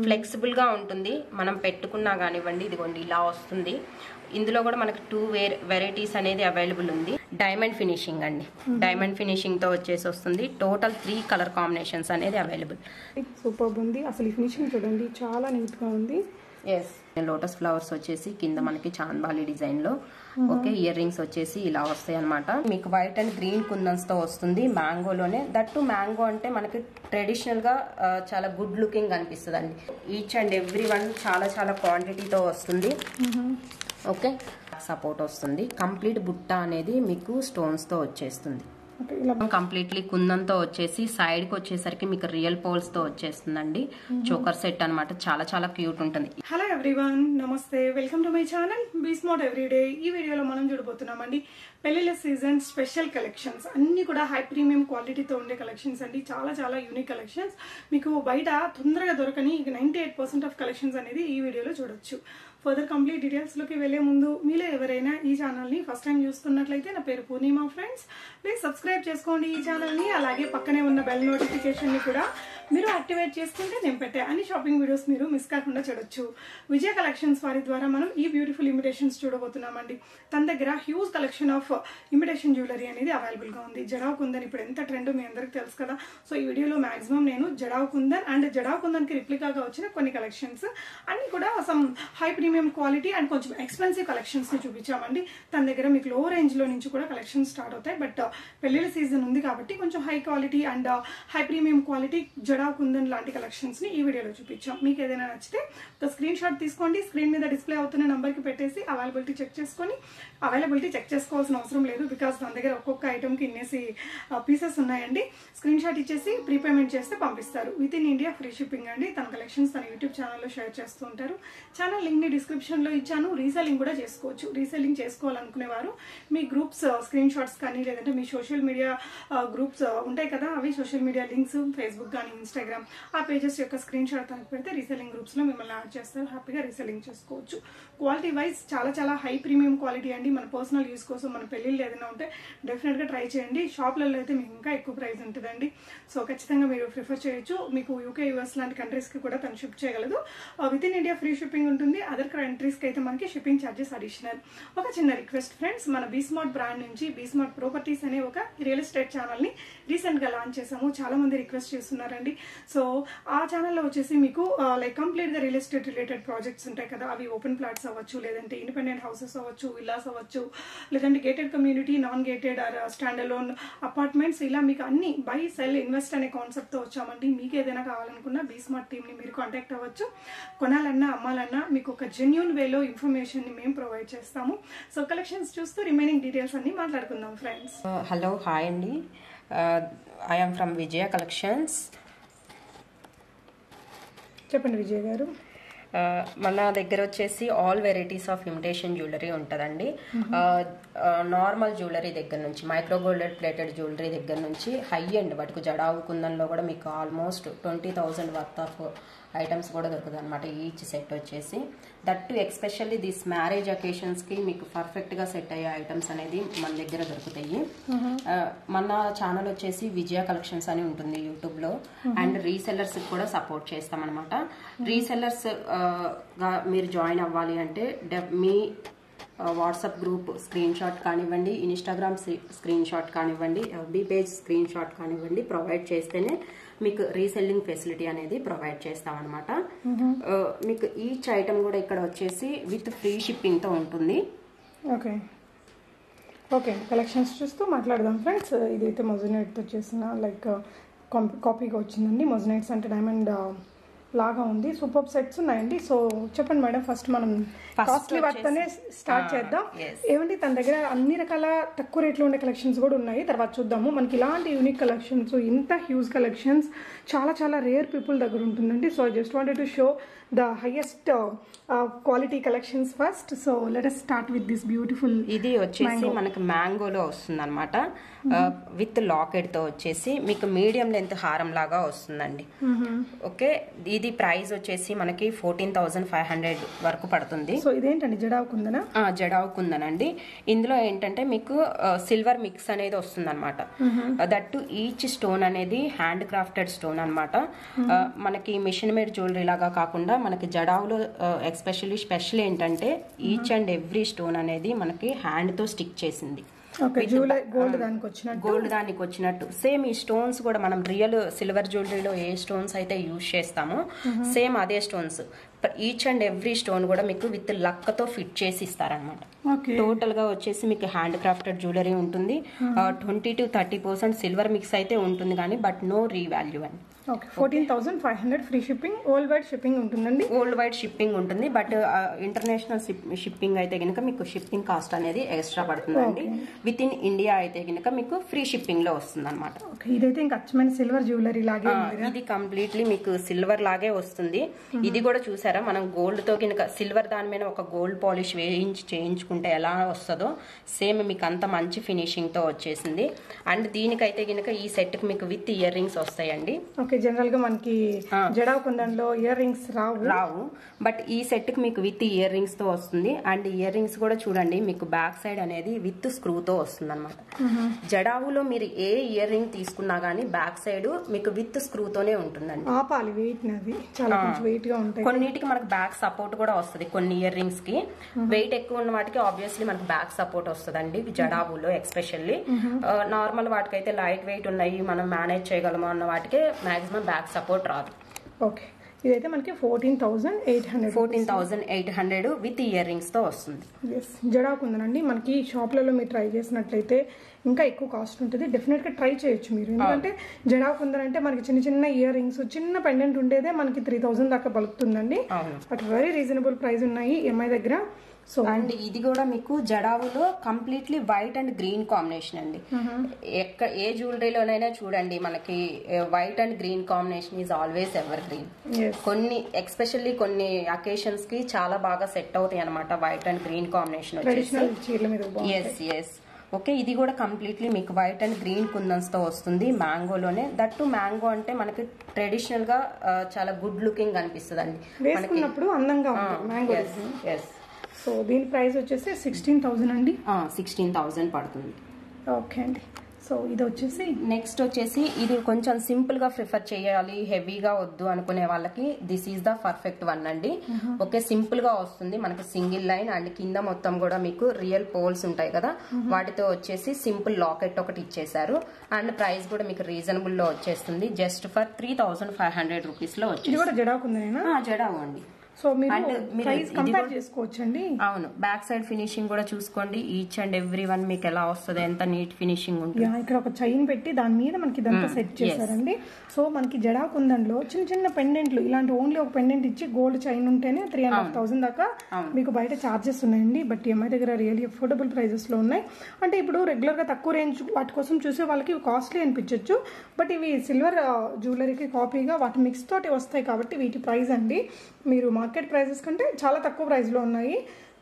Flexible గా ఉంటుంది, మనం పెట్టుకున్నా కానివ్వండి. ఇదిగోండి ఇలా వస్తుంది. ఇందులో కూడా మనకి 2 వెరైటీస్ అనేది అవైలబుల్ ఉంది. డైమండ్ ఫినిషింగ్ అండి, డైమండ్ ఫినిషింగ్ తో వచ్చేసి వస్తుంది. టోటల్ 3 కలర్ కాంబినేషన్స్ అనేది అవైలబుల్. సూపర్ ఉంది అసలు. ఈ ఫినిషింగ్ చూడండి, చాలా నీట్ గా ఉంది. లోటస్ ఫ్లవర్స్ వచ్చేసి కింద మనకి చాంద్బాలి డిజైన్ లో. ఓకే, ఇయర్ రింగ్స్ వచ్చేసి ఇలా వస్తాయి అనమాట. మీకు వైట్ అండ్ గ్రీన్ కుందన్స్ తో వస్తుంది మ్యాంగోలోనే. దట్టు మ్యాంగో అంటే మనకి ట్రెడిషనల్ గా చాలా గుడ్ లుకింగ్ అనిపిస్తుంది అండి. ఈచ్ అండ్ ఎవ్రీ వన్ చాలా చాలా క్వాంటిటీతో వస్తుంది. ఓకే, సపోర్ట్ వస్తుంది. కంప్లీట్ బుట్ట అనేది మీకు స్టోన్స్ తో వచ్చేస్తుంది. కంప్లీట్లీ కుందంతో వచ్చేసి సైడ్ కి వచ్చేసరికి మీకు రియల్ పోల్స్ తో వచ్చేస్తుందండి. చోకర్ సెట్ అనమాట. చాలా చాలా క్యూట్ ఉంటుంది. హలో ఎవ్రీవన్, నమస్తే, welcome to my channel be smart everyday. ఈ వీడియోలో మనం చూడబోతున్నామండి పెళ్లిళ్ళ సీజన్ స్పెషల్ కలెక్షన్స్. అన్ని కూడా హై ప్రీమియం క్వాలిటీతో ఉండే కలెక్షన్స్ అండి. చాలా చాలా యూనిక్ కలెక్షన్స్. మీకు బయట తొందరగా దొరకని 98% ఆఫ్ కలెక్షన్స్ అనేది ఈ వీడియోలో చూడొచ్చు. ఫర్దర్ కంప్లీట్ డీటెయిల్స్ లోకి వెళ్లే ముందు మీలో ఎవరైనా ఈ ఛానల్ ని ఫస్ట్ టైం చూస్తున్నట్లయితే, నా పేరు పూర్ణిమ ఫ్రెండ్స్, ప్లీజ్ సబ్స్క్రైబ్ చేసుకోండి ఈ ఛానల్ ని. అలాగే పక్కనే ఉన్న బెల్ నోటిఫికేషన్ ని కూడా మీరు యాక్టివేట్ చేసుకుంటే నేను పెట్టే అన్ని షాపింగ్ వీడియోస్ మీరు మిస్ కాకుండా చూడొచ్చు. విజయ కలెక్షన్స్ వారి ద్వారా మనం ఈ బ్యూటిఫుల్ ఇమిటేషన్స్ చూడబోతున్నామండి. తన దగ్గర huge collection of imitation jewellery అనేది అవైలబుల్ గా ఉంది. జడావ్ కుందన్ ఇప్పుడు ఎంత ట్రెండ్ మీ అందరికి తెలుసు కదా. సో ఈ వీడియోలో మాక్సిమం నేను జడావ్ కుందన్ అండ్ జడావ్ కుందన్ కి రిప్లికాగా వచ్చిన కొన్ని కలెక్షన్స్ అన్ని కూడా some high premium quality and కొంచెం ఎక్స్పెన్సివ్ కలెక్షన్స్ ని చూపించామండి. తన దగ్గర మీకు లో రేంజ్ లో నుంచి కూడా కలెక్షన్స్ స్టార్ట్ అవుతాయి. బట్ పెళ్లిళ్ళ సీజన్ ఉంది కాబట్టి కొంచెం high quality and high premium quality jadau kundan లాంటి కలెక్షన్స్ ని ఈ వీడియోలో చూపించాం. మీకు ఏదైనా నచ్చితే ఒక స్క్రీన్ షాట్ తీసుకోండి. స్క్రీన్ మీద డిస్ప్లే అవుతున్న నంబర్ కి పెట్టేసి అవైలబిలిటీ చెక్ చేసుకొని, అవైలబిలిటీ చెక్ చేసుకోవాల్సిన అవసరం లేదు బికాస్ తన దగ్గర ఒక్కొక్క ఐటమ్ కి ఇన్నేసి పీసెస్ ఉన్నాయండి. స్క్రీన్ షాట్ ఇచ్చేసి ప్రీపేమెంట్ చేస్తే పంపిస్తారు. With in India free shipping అండి. తన కలెక్షన్స్ తన యూట్యూబ్ ఛానల్లో షేర్ చేస్తూ ఉంటారు. ఛానల్ లింక్ ని డిస్క్రిప్షన్ లో ఇచ్చాను. రీసెల్లింగ్ కూడా చేసుకోవచ్చు. రీసెల్లింగ్ చేసుకోవాలనుకునేవారు మీ గ్రూప్స్ స్క్రీన్ షాట్స్ కానీ, లేదంటే మీ సోషల్ మీడియా గ్రూప్స్ ఉంటాయి కదా, అవి సోషల్ మీడియా లింక్స్ ఫేస్బుక్ కానీ ఇన్స్టాగ్రామ్ ఆ పేజెస్ యొక్క స్క్రీన్ షాట్ తనకు పెడితే రీసెల్లింగ్ గ్రూప్స్ లో మిమ్మల్ని యాడ్ చేస్తారు. హ్యాపీగా రీసెల్లింగ్ చేసుకోవచ్చు. క్వాలిటీ వైజ్ చాలా చాలా హై ప్రీమియం క్వాలిటీ అండి. మన పర్సనల్ యూస్ కోసం మన పెళ్లిళ్ళు ఏదైనా ఉంటే డెఫినెట్ గా ట్రై చేయండి. షాప్లలో అయితే మీకు ఇంకా ఎక్కువ ప్రైస్ ఉంటుందండి. సో ఖచ్చితంగా మీరు ప్రిఫర్ చేయొచ్చు. మీకు యూకే యూఎస్ లాంటి కంట్రీస్ కి కూడా తను షిప్ చేయగలదు. With in India free shipping ఉంటుంది. అదర్ కంట్రీస్ కి అయితే మనకి షిప్పింగ్ ఛార్జెస్ అడిషనల్. ఒక చిన్న రిక్వెస్ట్ ఫ్రెండ్స్, మన బీ స్మార్ట్ బ్రాండ్ నుంచి బీ స్మార్ట్ ప్రాపర్టీస్ అనే ఒక రియల్ ఎస్టేట్ ఛానల్ ని రీసెంట్ గా లాంచ్ చేసాము. చాలా మంది రిక్వెస్ట్ చేస్తున్నారండి. సో ఆ ఛానల్లో వచ్చేసి మీకు లైక్ కంప్లీట్ గా రియల్ ఎస్టేట్ రిలేటెడ్ ప్రాజెక్ట్స్ ఉంటాయి కదా, అవి ఓపెన్ ప్లాట్స్ అవ్వచ్చు, లేదంటే ఇండిపెండెంట్ హౌసెస్ అవ్వచ్చు, విల్లాస్ అవ్వచ్చు, లేదంటే gated community, non gated or standalone apartments, ఇలా మీకు అన్ని బై సెల్ ఇన్వెస్ట్ అనే కాన్సెప్ట్ తో వచ్చామండి. మీకు ఏదైనా కావాలనుకున్నా బీ స్మార్ట్ టీమ్ ని మీరు కాంటాక్ట్ అవ్వచ్చు. కొనాలన్నా అమ్మాలన్నా మీకు ఒక జెన్యూన్ వేలో ఇన్ఫర్మేషన్ ని మేము ప్రొవైడ్ చేస్తాము. సో కలెక్షన్స్ చూస్తూ రిమైనింగ్ డీటెయిల్స్ అన్ని మాట్లాడుకుందాం ఫ్రెండ్స్. హలో, హాయ్ అండి. I am from Vijaya collections. చెప్పండి విజయ్ గారు. మన దగ్గర వచ్చేసి all varieties of imitation jewellery ఉంటుందండి. నార్మల్ జ్యువెలరీ దగ్గర నుంచి, మైక్రో గోల్డెడ్ ప్లేటెడ్ జ్యువెలరీ దగ్గర నుంచి హై ఎండ్ వాటికి జడావు కుందంలో కూడా మీకు ఆల్మోస్ట్ 20,000 వర్త్ ఆఫ్ ఐటమ్స్ కూడా దొరుకుతుంది అనమాట. ఈచ్ సెట్ వచ్చేసి that especially this marriage occasions కి మీకు పర్ఫెక్ట్ గా సెట్ అయ్యే ఐటమ్స్ అనేది మన దగ్గర దొరుకుతాయి. మన ఛానల్ వచ్చేసి విజయ కలెక్షన్స్ అని ఉంటుంది యూట్యూబ్ లో. అండ్ రీసెల్లర్స్ కూడా సపోర్ట్ చేస్తాం అనమాట. రీసెల్లర్స్ గా మీరు జాయిన్ అవ్వాలి అంటే మీ వాట్సాప్ గ్రూప్ స్క్రీన్ షాట్ కానివ్వండి, ఇన్స్టాగ్రామ్ స్క్రీన్ షాట్ కానివ్వండి, ఎఫ్బీ పేజ్ స్క్రీన్ షాట్ కానివ్వండి ప్రొవైడ్ చేస్తేనే మీకు రీసెల్లింగ్ ఫెసిలిటీ అనేది ప్రొవైడ్ చేస్తాం అనమాట. మీకు ఈచ్ ఐటమ్ కూడా ఇక్కడ వచ్చేసి విత్ ఫ్రీ షిప్పింగ్ తో ఉంటుంది. ఓకే ఓకే, కలెక్షన్స్ చూస్తూ మాట్లాడదాం ఫ్రెండ్స్. ఇదైతే మొజనైట్ తో చేసిన లైక్ కాపీగా వచ్చిందండి. మొజనైట్స్ అంటే డైమండ్ లాగా ఉంది. సూపర్ సెట్స్ ఉన్నాయండి. సో చెప్పండి మేడం, ఫస్ట్ మనం కాస్ట్లీ వాటితోనే స్టార్ట్ చేద్దాం. ఏమండి తన దగ్గర అన్ని రకాల తక్కువ రేట్లో ఉండే కలెక్షన్స్ కూడా ఉన్నాయి, తర్వాత చూద్దాము. మనకి ఇలాంటి యూనిక్ కలెక్షన్స్, ఇంత హ్యూజ్ కలెక్షన్స్ చాలా చాలా రేర్ పీపుల్ దగ్గర ఉంటుందండి. So I just wanted to show the highest quality collections first. So let us start with this beautiful. ఇది వచ్చేసి మనకి మ్యాంగోలో వస్తుంది అనమాట. విత్ లాకెట్ తో వచ్చేసి మీకు మీడియం లెంత్ హారం లాగా వస్తుందండి. ఓకే, ఇది ప్రైస్ వచ్చేసి మనకి 14,500 వరకు పడుతుంది. సో ఇదేంటండి జడావు కుందన? జడావు కుందనండి. ఇందులో ఏంటంటే మీకు సిల్వర్ మిక్స్ అనేది వస్తుంది అనమాట. దట్టు ఈచ్ స్టోన్ అనేది హ్యాండ్ క్రాఫ్టెడ్ స్టోన్ అనమాట. మనకి మిషన్ మేడ్ జ్యువెలరీ లాగా కాకుండా మనకి జడావులో స్పెషల్ ఏంటంటే ఈచ్ అండ్ ఎవ్రీ స్టోన్ అనేది మనకి హ్యాండ్ తో స్టిక్ చేసింది. గోల్డ్ దానికి వచ్చినట్టు సేమ్ ఈ స్టోన్స్ కూడా మనం రియల్ సిల్వర్ జ్యువెలరీలో ఏ స్టోన్స్ అయితే యూజ్ చేస్తామో సేమ్ అదే stones each and every stone కూడా మీకు విత్ లక్ తో ఫిట్ చేసి ఇస్తారనమాట. టోటల్ గా వచ్చేసి మీకు హ్యాండ్ క్రాఫ్టెడ్ జ్యువెలరీ ఉంటుంది. 20 to 30% సిల్వర్ మిక్స్ అయితే ఉంటుంది కానీ బట్ నో రీవాల్యూ అండి. 14,500 free shipping, world wide shipping ఉంటుందండి. వరల్డ్ వైడ్ షిప్పింగ్ ఉంటుంది బట్ ఇంటర్నేషనల్ షిప్పింగ్ అయితే కనుక మీకు షిప్పింగ్ కాస్ట్ అనేది ఎక్స్ట్రా పడుతుందండి. విత్ ఇన్ ఇండియా అయితే కనుక మీకు ఫ్రీ షిప్పింగ్ లో వస్తుంది అనమాట. ఇదైతే ఇంకా అచ్చమైన సిల్వర్ జ్యువెలరీ లాగే ఇది కంప్లీట్లీ మీకు సిల్వర్ లాగే వస్తుంది. ఇది కూడా చూసారా మనం గోల్డ్ తో కనుక సిల్వర్ దాని మీద ఒక గోల్డ్ పాలిష్ చేయించుకుంటే ఎలా వస్తుందో సేమ్ మీకు అంత మంచి ఫినిషింగ్ తో వచ్చేసింది. అండ్ దీనికైతే కనుక ఈ సెట్ కి మీకు విత్ ఇయర్ రింగ్స్ వస్తాయండి. జనరల్ గా మనకి jadau కుందన్లో ear rings Rao but ఈ సెట్ కి మీకు విత్ ఇయర్ రింగ్స్ తో వస్తుంది. అండ్ ఇయర్ రింగ్స్ కూడా చూడండి మీకు బ్యాక్ సైడ్ అనేది విత్ స్క్రూ తో వస్తుంది అనమాట. జడావులో మీరు ఏ ఇయర్ రింగ్ తీసుకున్నా గానీ బ్యాక్ సైడ్ మీకు విత్ స్క్రూ తోనే ఉంటుందండి. కొన్నిటికి మనకు బ్యాక్ సపోర్ట్ కూడా వస్తుంది. కొన్ని ఇయర్ రింగ్స్ కి వెయిట్ ఎక్కువ ఉన్న వాటికి ఆబ్వియస్లీ మనకు బ్యాక్ సపోర్ట్ వస్తుందండి జడావులో. ఎక్స్పెషల్లీ నార్మల్ వాటికైతే లైట్ వెయిట్ ఉన్నాయి మనం మేనేజ్ చేయగలము అన్న వాటికి మాక్సిమం బ్యాక్ సపోర్ట్ రాదు. ఓకే ఇదైతే మనకి 14,800 విత్ ఇయర్ రింగ్స్ తో వస్తుంది. జడావు కుందనండి. మనకి షాప్లలో మీరు ట్రై చేసినట్లయితే ఇంకా ఎక్కువ కాస్ట్ ఉంటుంది. డెఫినెట్ గా ట్రై చేయొచ్చు మీరు. ఎందుకంటే జడావు కుందన్ అంటే మనకి చిన్న చిన్న ఇయర్ రింగ్స్ చిన్న పెండెంట్ ఉండేదే మనకి 3,000 దాకా పలుకుతుందండి. బట్ వెరీ రీజనబుల్ ప్రైస్ ఉన్నాయి ఎంఐ దగ్గర. సో అండ్ ఇది కూడా మీకు జడావులో completely white and green combination అండి. ఏ జ్యువెలరీలోనైనా చూడండి మనకి white and green combination is always evergreen. కొన్ని ఎక్స్పెషల్లీ కొన్ని అకేషన్స్ కి చాలా బాగా సెట్ అవుతాయి అనమాట వైట్ అండ్ గ్రీన్ కాంబినేషన్ వచ్చేసి. ఓకే ఇది కూడా కంప్లీట్లీ మీకు వైట్ అండ్ గ్రీన్ కుందన్స్ తో వస్తుంది మ్యాంగోలోనే. దట్టు మ్యాంగో అంటే మనకి ట్రెడిషనల్ గా చాలా గుడ్ లుకింగ్ అనిపిస్తుంది అండి. అందంగా మ్యాంగో. సో దీని ప్రైస్ వచ్చేసి 16,000 అండి. 16,000 పడుతుంది. ఓకే అండి. సో ఇది వచ్చేసి నెక్స్ట్ వచ్చేసి ఇది కొంచెం సింపుల్ గా ప్రిఫర్ చేయాలి హెవీగా వద్దు అనుకునే వాళ్ళకి this is the perfect one అండి. ఓకే సింపుల్ గా వస్తుంది మనకి సింగిల్ లైన్ అండ్ కింద మొత్తం కూడా మీకు రియల్ పోల్స్ ఉంటాయి కదా వాటితో వచ్చేసి సింపుల్ లాకెట్ ఒకటి ఇచ్చేసారు. అండ్ ప్రైస్ కూడా మీకు రీజనబుల్ లో వచ్చేస్తుంది. జస్ట్ ఫర్ 3,500 రూపీస్ లో వచ్చేసి. జడావు అండి. సో మీరు కంపేర్ చేసుకోవచ్చండి. అవును బ్యాక్ సైడ్ ఫినిషింగ్ కూడా చూసుకోండి. ఈచ్ అండ్ ఎవ్రీ వన్ మీకు ఎలా వస్తుంది ఎంత నీట్ ఫినిషింగ్ ఉంటుంది. ఇక్కడ ఒక చైన్ పెట్టి దాని మీద మనకి ఇదంతా సెట్ చేశారండి. సో మనకి జడా కుందన్లో చిన్న చిన్న పెండెంట్లు ఇలాంటి ఓన్లీ ఒక పెండెంట్ ఇచ్చి గోల్డ్ చైన్ ఉంటేనే 3,500 దాకా మీకు బయట చార్జెస్ ఉన్నాయండి. బట్ ఎంఐ దగ్గర రియల్లీ అఫోర్డబుల్ ప్రైజెస్ లో ఉన్నాయి. అంటే ఇప్పుడు రెగ్యులర్ గా తక్కువ రేంజ్ వాటి కోసం చూసే వాళ్ళకి కాస్ట్లీ అనిపించవచ్చు. బట్ ఇవి సిల్వర్ జ్యువెలరీకి కాపీగా వాటి మిక్స్ తోటి వస్తాయి కాబట్టి వీటి ప్రైస్ అండి మీరు మార్కెట్ ప్రైజెస్ కంటే చాలా తక్కువ ప్రైస్ లో ఉన్నాయి.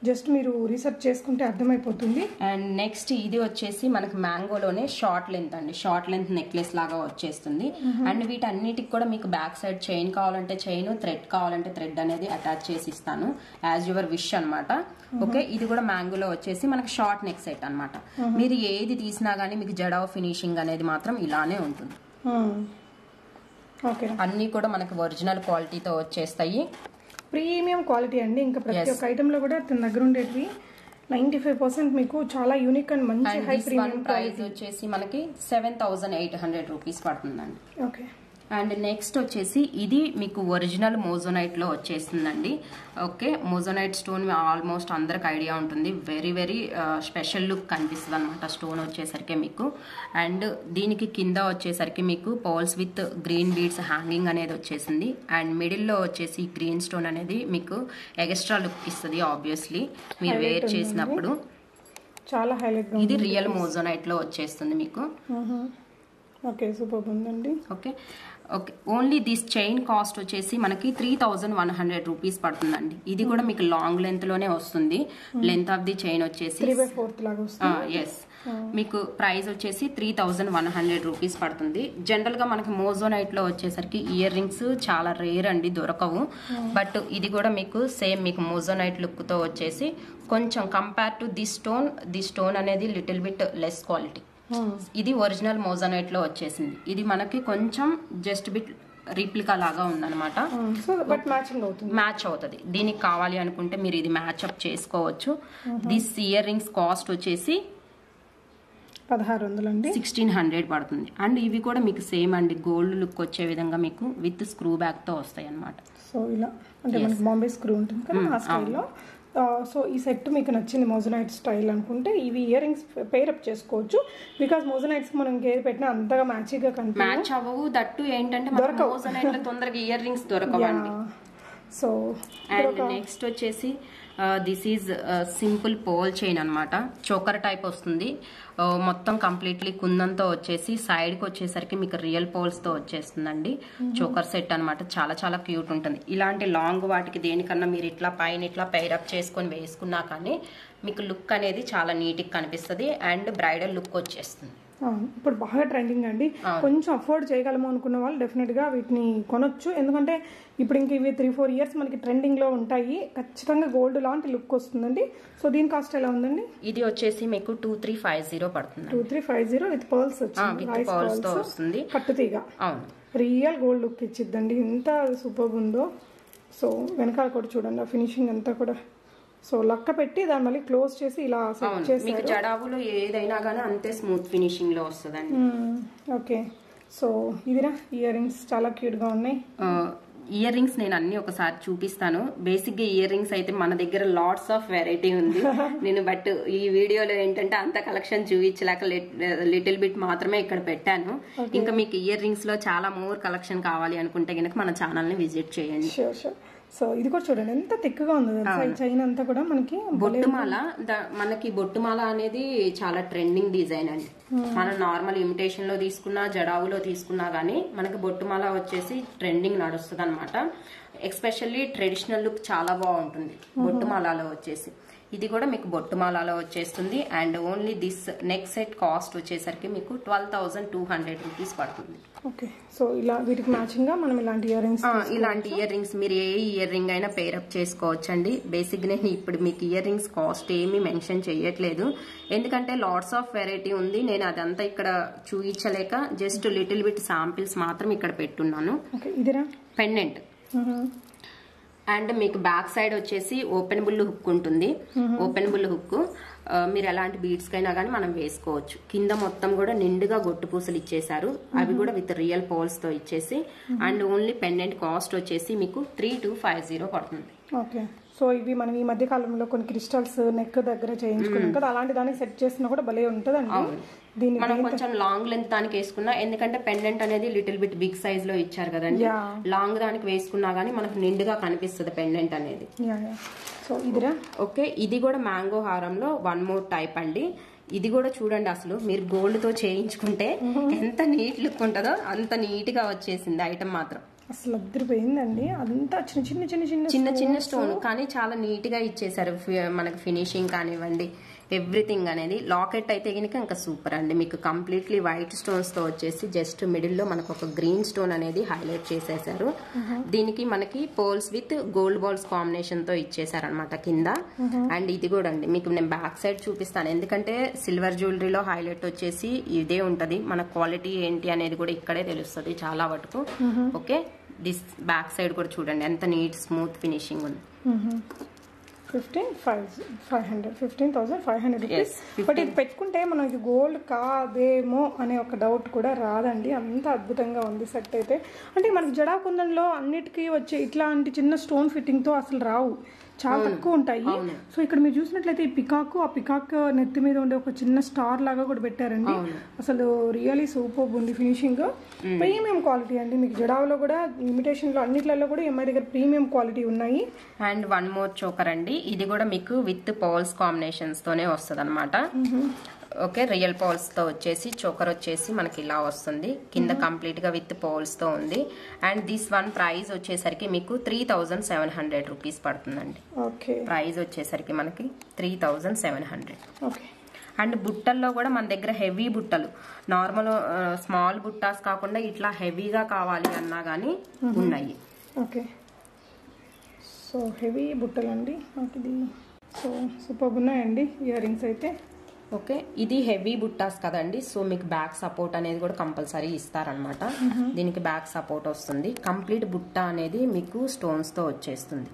జస్ట్ మీరు రీసెర్చ్ చేసుకుంటే అర్థమైపోతుంది. అండ్ నెక్స్ట్ ఇది వచ్చేసి మనకి మ్యాంగోలోనే షార్ట్ లెంత్ అండి. షార్ట్ లెంత్ నెక్లెస్ లాగా వచ్చేస్తుంది. అండ్ వీటన్నిటికి కూడా మీకు బ్యాక్ సైడ్ చైన్ కావాలంటే చైన్, థ్రెడ్ కావాలంటే థ్రెడ్ అనేది అటాచ్ చేసి ఇస్తాను యాజ్ యువర్ విష్ అనమాట. ఓకే ఇది కూడా మ్యాంగోలో వచ్చేసి మనకి షార్ట్ నెక్ సెట్ అనమాట. మీరు ఏది తీసినా గానీ మీకు జడావ్ ఫినిషింగ్ అనేది మాత్రం ఇలానే ఉంటుంది. అన్ని కూడా మనకి ఒరిజినల్ క్వాలిటీతో వచ్చేస్తాయి. ప్రీమియం క్వాలిటీ అండి. ఇంకా ప్రతి ఒక్క ఐటమ్ లో కూడా తన దగ్గర ఉండేవి 95% మీకు చాలా యూనిక్ అండ్ మంచి హై ప్రీమియం ప్రైస్ వచ్చేసి మనకి 7,800 రూపీస్ పడుతుందండి. ఓకే అండ్ నెక్స్ట్ వచ్చేసి ఇది మీకు ఒరిజినల్ మోజోనైట్ లో వచ్చేస్తుందండి. ఓకే మోజోనైట్ స్టోన్ ఆల్మోస్ట్ అందరికి ఐడియా ఉంటుంది. వెరీ వెరీ స్పెషల్ లుక్ కనిపిస్తుంది అనమాట స్టోన్ వచ్చేసరికి మీకు. అండ్ దీనికి కింద వచ్చేసరికి మీకు pearls with green beads hanging అనేది వచ్చేసింది. అండ్ మిడిల్ లో వచ్చేసి గ్రీన్ స్టోన్ అనేది మీకు ఎక్స్ట్రా లుక్ ఇస్తుంది ఆబ్వియస్లీ మీరు వేర్ చేసినప్పుడు. చాలా హైలైట్. ఇది రియల్ మోజోనైట్ లో వచ్చేస్తుంది మీకు. ఓకే సూపర్ ఉందండి. Okay okay, only this chain cost వచ్చేసి మనకి 3100 రూపీస్ పడుతుందండి. ఇది కూడా మీకు లాంగ్ లెంత్ లోనే వస్తుంది. లెంత్ ఆఫ్ ది చైన్ వచ్చేసి 3/4 లాగా వస్తుంది. ఎస్, మీకు ప్రైస్ వచ్చేసి 3100 రూపీస్ పడుతుంది. జనరల్ గా మనకి మోజోనైట్ లో వచ్చేసరికి ఇయర్ రింగ్స్ చాలా రేర్ అండి, దొరకవు. బట్ ఇది కూడా మీకు సేమ్ మీకు మోజోనైట్ లుక్ తో వచ్చేసి కొంచెం కంపేర్ టు ది స్టోన్ అనేది లిటిల్ బిట్ లెస్ క్వాలిటీ. ఇది ఒరిజినల్ మోజోనైట్ లో వచ్చేసింది. ఇది మనకి కొంచెం జస్ట్ బిట్ రిప్లికా లాగా ఉందన్నమాట. మ్యాచ్ అవుతుంది. దీనికి కావాలి అనుకుంటే మీరు ఇది మ్యాచ్ అప్ చేసుకోవచ్చు. దిస్ ఇయర్ రింగ్స్ కాస్ట్ వచ్చేసి 1600 అండి, 1600 పడుతుంది. అండ్ ఇవి కూడా మీకు సేమ్ అండి, గోల్డ్ లుక్ వచ్చే విధంగా మీకు విత్ స్క్రూ బ్యాక్ తో వస్తాయి అన్నమాట. సో ఇలా అంటే మనకి బాంబే స్క్రూ ఉంటుంది కదా ఆ స్టైల్లో. సో ఈ సెట్ మీకు నచ్చింది మోజోనైట్ స్టైల్ అనుకుంటే ఇవి ఇయర్ రింగ్స్ పేరప్ చేసుకోవచ్చు. బికాస్ మోజోనైట్స్ మనం ఏది పెట్టినా అంతగా మ్యాచ్గా మ్యాచ్ అవ్వవు. దట్టు ఏంటంటే మోజోనైట్ లో తొందరగా ఇయర్ రింగ్స్ దొరకవండి. సో అండ్ నెక్స్ట్ వచ్చేసి this is simple pole chain అనమాట. చోకర్ టైప్ వస్తుంది. మొత్తం కంప్లీట్లీ కుందంతో వచ్చేసి సైడ్ కి వచ్చేసరికి మీకు రియల్ పోల్స్ తో వచ్చేస్తుందండి. చోకర్ సెట్ అనమాట. చాలా చాలా క్యూట్ ఉంటుంది. ఇలాంటి లాంగ్ వాటికి దేనికన్నా మీరు ఇట్లా పైన ఇట్లా పైరప్ చేసుకొని వేసుకున్నా కానీ మీకు లుక్ అనేది చాలా నీట్ గా కనిపిస్తుంది. అండ్ బ్రైడల్ లుక్ వచ్చేస్తుంది. ఇప్పుడు బాగా ట్రెండింగ్ అండి. కొంచెం అఫోర్డ్ చేయగలము అనుకున్న వాళ్ళు డెఫినెట్ గా వీటిని కొనొచ్చు. ఎందుకంటే ఇప్పుడు ఇంక ఇవి 3-4 ఇయర్స్ మనకి ట్రెండింగ్ లో ఉంటాయి. ఖచ్చితంగా గోల్డ్ లాంటి లుక్ వస్తుందండి. సో దీని కాస్ట్ ఎలా ఉందండి? ఇది వచ్చేసి మీకు 2350 పడుతుంది. 2350 విత్ పర్ల్స్ వస్తుంది. కట్టుతీగా రియల్ గోల్డ్ లుక్ ఇచ్చిద్దండి. ఎంత సూపర్ ఉందో. సో వెనకాల కూడా చూడండి, ఆ ఫినిషింగ్ అంతా కూడా. సో లక్క పెట్టి దాన్ని మళ్ళీ క్లోజ్ చేసి ఇలా సెట్ చేసి మీకు జడావులో ఏదైనా కానీ అంతే స్మూత్ ఫినిషింగ్ లో వస్తుందండి. ఓకే, సో ఇదిరా ఇయర్ రింగ్స్ చాలా క్యూట్ గా ఉన్నాయి. ఇయర్ రింగ్స్ నేను అన్ని ఒకసారి చూపిస్తాను. బేసిక్ గా ఇయర్ రింగ్స్ అయితే మన దగ్గర లాట్స్ ఆఫ్ వెరైటీ ఉంది. నేను బట్ ఈ వీడియోలో ఏంటంటే అంత కలెక్షన్ చూపించలేక లిటిల్ బిట్ మాత్రమే ఇక్కడ పెట్టాను. ఇంకా మీకు ఇయర్ రింగ్స్ లో చాలా మోర్ కలెక్షన్ కావాలి అనుకుంటే కనుక మన ఛానల్ ని విజిట్ చేయండి. సో ఇది కూడా చూడండి ఎంత తిక్కుగా ఉంది. చైన్ అంతా కూడా మనకి బొట్టుమాల. మనకి బొట్టుమాల అనేది చాలా ట్రెండింగ్ డిజైన్ అండి. మనం నార్మల్ ఇమిటేషన్ లో తీసుకున్నా జడావులో తీసుకున్నా గానీ మనకి బొట్టుమాల వచ్చేసి ట్రెండింగ్ నడుస్తుంది అనమాట. ఎస్పెషల్లీ ట్రెడిషనల్ లుక్ చాలా బాగుంటుంది బొట్టుమాలలో వచ్చేసి. ఇది కూడా మీకు బొట్టుమాలలో వచ్చేస్తుంది. And only this neck set cost వచ్చేసరికి మీకు 12,200 రూపీస్ పడుతుంది. ఓకే, సో ఇలా వీటికి మ్యాచింగ్ గా మనం ఇలాంటి ఇయర్ రింగ్స్ మీరు ఏ ఇయర్ రింగ్ అయినా పేరప్ చేసుకోవచ్చండి. బేసిక్ నేను ఇప్పుడు మీకు ఇయర్ రింగ్స్ కాస్ట్ ఏమీ మెన్షన్ చేయట్లేదు, ఎందుకంటే లాట్స్ ఆఫ్ వెరైటీ ఉంది. నేను అదంతా ఇక్కడ చూపించలేక జస్ట్ లిటిల్ బిట్ శాంపిల్స్ మాత్రం ఇక్కడ పెట్టున్నాను. పెండెంట్ అండ్ మీకు బ్యాక్ సైడ్ వచ్చేసి ఓపెన్ బుల్ హుక్ ఉంటుంది. ఓపెన్ బుల్ హుక్ మీరు ఎలాంటి బీడ్స్ కైనా కానీ మనం వేసుకోవచ్చు. కింద మొత్తం కూడా నిండుగా గొట్టు పూసలు ఇచ్చేసారు. అవి కూడా విత్ రియల్ పోల్స్ తో ఇచ్చేసి. అండ్ ఓన్లీ పెండెంట్ కాస్ట్ వచ్చేసి మీకు 3250 పడుతుంది. ఓకే, సో ఇవి మనం ఈ మధ్య కాలంలో కొన్ని క్రిస్టల్స్ నెక్ దగ్గర చేయించుకున్నాం కదా, అలాంటి దానికి సెట్ చేసినా కూడా భలే ఉంటదండి. మనం కొంచెం లాంగ్ లెంత్ దానికి వేసుకున్నా, ఎందుకంటే పెండెంట్ అనేది లిటిల్ బిట్ బిగ్ సైజ్ లో ఇచ్చారు కదండి. లాంగ్ దానికి వేసుకున్నా గానీ మనకు నిండుగా కనిపిస్తుంది పెండెంట్ అనేది. సో ఇదిరా ఓకే, ఇది కూడా మ్యాంగో హారంలో వన్ మోర్ టైప్ అండి. ఇది కూడా చూడండి, అసలు మీరు గోల్డ్ తో చేయించుకుంటే ఎంత నీట్ లుక్ ఉంటుందో అంత నీట్ గా వచ్చేసింది ఐటమ్ మాత్రం. అసలు అద్దరిపోయిందండి. అదంతా చిన్న చిన్న స్టోన్ కానీ చాలా నీట్ గా ఇచ్చేసారు. మనకి ఫినిషింగ్ కానివ్వండి, ఎవ్రీథింగ్ అనేది. లాకెట్ అయితే కనుక ఇంకా సూపర్ అండి. మీకు కంప్లీట్లీ వైట్ స్టోన్స్ తో వచ్చేసి జస్ట్ మిడిల్ లో మనకు ఒక గ్రీన్ స్టోన్ అనేది హైలైట్ చేసేసారు. దీనికి మనకి poles with gold balls combination తో ఇచ్చేసారు అనమాట కింద. అండ్ ఇది కూడా అండి మీకు నేను బ్యాక్ సైడ్ చూపిస్తాను, ఎందుకంటే సిల్వర్ జ్యువెలరీలో హైలైట్ వచ్చేసి ఇదే ఉంటది. మన క్వాలిటీ ఏంటి అనేది కూడా ఇక్కడే తెలుస్తుంది చాలా వరకు. ఓకే, దిస్ బ్యాక్ సైడ్ కూడా చూడండి ఎంత నీట్ స్మూత్ ఫినిషింగ్ ఉంది. 15,500 రూపీస్. బట్ ఇది పెట్టుకుంటే మనం ఇది గోల్డ్ కాదేమో అనే ఒక డౌట్ కూడా రాదండి. అంత అద్భుతంగా ఉంది సెట్ అయితే. అంటే మనకి జడా కుందంలో అన్నిటికీ వచ్చే ఇట్లాంటి చిన్న స్టోన్ ఫిట్టింగ్ తో అసలు రావు, చాలా తక్కువ ఉంటాయి. సో ఇక్కడ మీరు చూసినట్లయితే ఈ పికాక్, ఆ పికాక్ నెత్తి మీద ఉండే ఒక చిన్న స్టార్ లాగా కూడా పెట్టారండి. అసలు రియలీ సూపర్ ఉంది ఫినిషింగ్. ప్రీమియం క్వాలిటీ అండి. మీకు జడావులో కూడా ఇమిటేషన్ లో అన్నిట్లలో కూడా ఎంఐ దగ్గర ప్రీమియం క్వాలిటీ ఉన్నాయి. అండ్ వన్ మోర్ చోకర్ అండి. ఇది కూడా మీకు విత్ పర్ల్స్ కాంబినేషన్స్ తోనే వస్తుంది అనమాట. ఓకే రియల్ పర్ల్స్ తో వచ్చేసి చోకర్ వచ్చేసి మనకి ఇలా వస్తుంది, కింద కంప్లీట్ గా విత్ పర్ల్స్ తో ఉంది. అండ్ దిస్ వన్ ప్రైస్ వచ్చేసరికి మీకు 3700 రూపీస్ పడుతుందండి. ఓకే ప్రైస్ వచ్చేసరికి మనకి 3700. ఓకే అండ్ బుట్టల్లో కూడా మన దగ్గర హెవీ బుట్టలు, నార్మల్ స్మాల్ బుట్టాస్ కాకుండా ఇట్లా హెవీగా కావాలి అన్నా కానీ ఉన్నాయి. ఓకే సో హెవీ బుట్టలండి ఇది. సో సూపర్ ఉన్నాయండి ఇయర్ రింగ్స్ అయితే. ఓకే ఇది హెవీ బుట్టాస్ కదండి, సో మీకు బ్యాక్ సపోర్ట్ అనేది కూడా కంపల్సరీ ఇస్తారనమాట. దీనికి బ్యాక్ సపోర్ట్ వస్తుంది, కంప్లీట్ బుట్ట అనేది మీకు స్టోన్స్ తో వచ్చేస్తుంది.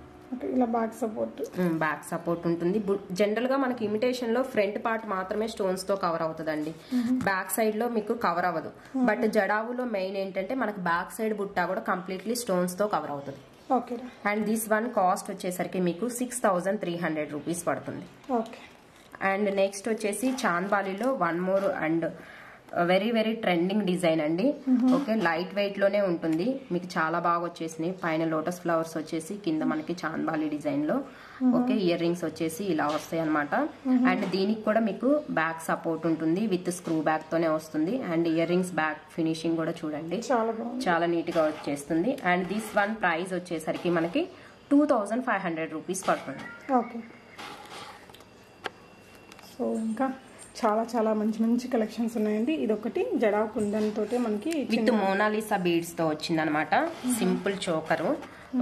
ఇలా బ్యాక్ సపోర్ట్ ఉంటుంది. జనరల్ గా మనకి ఇమిటేషన్ లో ఫ్రంట్ పార్ట్ మాత్రమే స్టోన్స్ తో కవర్ అవుతుందండి, బ్యాక్ సైడ్ లో మీకు కవర్ అవ్వదు. బట్ జడావులో మెయిన్ ఏంటంటే మనకి బ్యాక్ సైడ్ బుట్ట కూడా కంప్లీట్లీ స్టోన్స్ తో కవర్ అవుతుంది. అండ్ దిస్ వన్ కాస్ట్ వచ్చేసరికి మీకు 6300 రూపీస్ పడుతుంది. అండ్ నెక్స్ట్ వచ్చేసి చాంద్బాలిలో one more and very very trending design అండి. ఓకే లైట్ వెయిట్ లోనే ఉంటుంది, మీకు చాలా బాగా వచ్చేసినాయి. పైన లోటస్ ఫ్లవర్స్ వచ్చేసి కింద మనకి చాంద్బాలి డిజైన్ లో. ఓకే ఇయర్ రింగ్స్ వచ్చేసి ఇలా వస్తాయి అనమాట. అండ్ దీనికి కూడా మీకు బ్యాక్ సపోర్ట్ ఉంటుంది, విత్ స్క్రూ బ్యాక్ తోనే వస్తుంది. And ear rings back finishing కూడా చూడండి చాలా నీట్ గా వచ్చేస్తుంది. అండ్ దిస్ వన్ ప్రైస్ వచ్చేసరికి మనకి 2500 రూపీస్ పడుతుంది. ఓకే సో ఇంకా చాలా చాలా మంచి మంచి కలెక్షన్స్ ఉన్నాయండి. ఇదొకటి జడా కుందన్ తోటి మనకి విత్ మోనాలిసా బీడ్స్ తో వచ్చింది అనమాట. సింపుల్ చోకరు